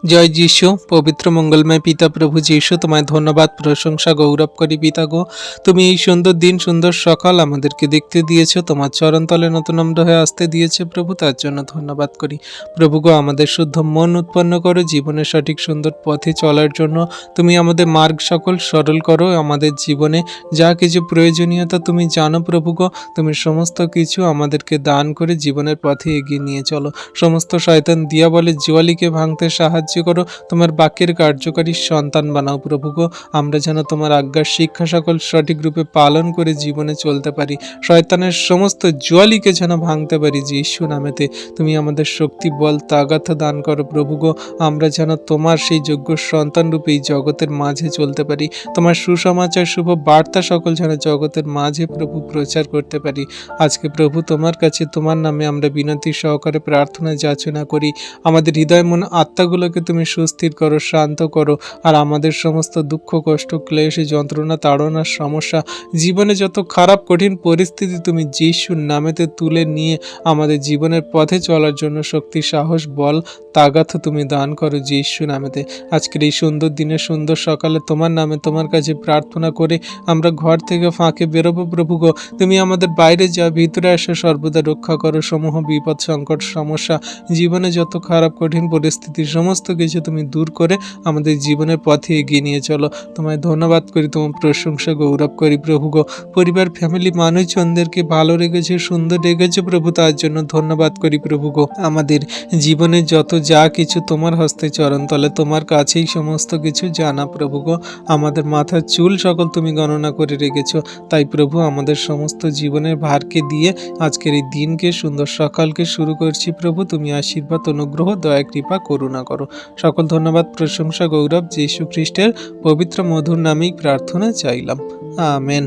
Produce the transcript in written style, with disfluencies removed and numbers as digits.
জয় যিশু। পবিত্র মঙ্গলময় পিতা প্রভু যিশু, তোমায় ধন্যবাদ প্রশংসা গৌরব করি পিতা গো। তুমি এই সুন্দর দিন সুন্দর সকাল আমাদেরকে দেখতে দিয়েছো, তোমার চরণতলে নতনম্র হয়ে আসতে দিয়েছে প্রভু, তার জন্য ধন্যবাদ করি প্রভু গো। আমাদের শুদ্ধ মন উৎপন্ন করো জীবনের সঠিক সুন্দর পথে চলার জন্য। তুমি আমাদের মার্গ সকল সরল করো। আমাদের জীবনে যা কিছু প্রয়োজনীয়তা তুমি জানো প্রভু গো, তুমি সমস্ত কিছু আমাদেরকে দান করে জীবনের পথে এগিয়ে নিয়ে চলো। সমস্ত শয়তান দিয়া বলে জুয়ালিকে ভাঙতে সাহায্য করো। তোমার বাক্যের কার্যকারী সন্তান বানাও প্রভু গো। আমরা যেন তোমার আজ্ঞার শিক্ষা সকল সঠিক রূপে পালন করে জীবনে চলতে পারি। শয়তানের সমস্ত জুয়ালিকে যেন ভাঙতে পারি যিশু নামেতে। তুমি আমাদের শক্তি বল তাগাথ দান করো প্রভু গো। আমরা যেন তোমার সেই যোগ্য সন্তান রূপে এই জগতের মাঝে চলতে পারি। তোমার সুসমাচার শুভ বার্তা সকল যেন জগতের মাঝে প্রভু প্রচার করতে পারি। আজকে প্রভু তোমার কাছে তোমার নামে আমরা বিনতি সহকারে প্রার্থনা যাচনা করি। আমাদের হৃদয় মন আত্মাগুলোকে তুমি সুস্থির করো, শান্ত করো। আর আমাদের সমস্ত দুঃখ কষ্ট ক্লেশ যন্ত্রণা তাড়নার সমস্যা জীবনে যত খারাপ কঠিন পরিস্থিতি তুমি যিশুর নামেতে তুলে নিয়ে আমাদের জীবনের পথে চলার জন্য শক্তি সাহস বল তাগাথ তুমি দান করো যিশু নামেতে। আজকের এই সুন্দর দিনে সুন্দর সকালে তোমার নামে তোমার কাছে প্রার্থনা করে আমরা ঘর থেকে ফাঁকে বেরোবো প্রভু গো। তুমি আমাদের বাইরে যা ভিতরে আসে সর্বদা রক্ষা করো। সমূহ বিপদ সংকট সমস্যা জীবনে যত খারাপ কঠিন পরিস্থিতি সমস্ত কিছু তুমি দূর করে আমাদের জীবনের পথে এগিয়ে নিয়ে চলো। তোমায় ধন্যবাদ করি, তোমার প্রশংসা গৌরব করি প্রভু গো। পরিবার ফ্যামিলি মানুষজনদেরকে ভালো রেখেছে সুন্দর রেখেছে প্রভু, তার জন্য ধন্যবাদ করি প্রভু গো। আমাদের জীবনের যত যা কিছু তোমার হস্তে চরণ তলে, তোমার কাছেই সমস্ত কিছু জানা প্রভু গো। আমাদের মাথার চুল সকল তুমি গণনা করে রেখেছো। তাই প্রভু আমাদের সমস্ত জীবনের ভারকে দিয়ে আজকের এই দিনকে সুন্দর সকালকে শুরু করছি প্রভু। তুমি আশীর্বাদ অনুগ্রহ দয়া কৃপা করুণা করো। সকল ধন্যবাদ প্রশংসা গৌরব যীশু খ্রিস্টের পবিত্র মধুর নামেই প্রার্থনা চাইলাম, আমেন।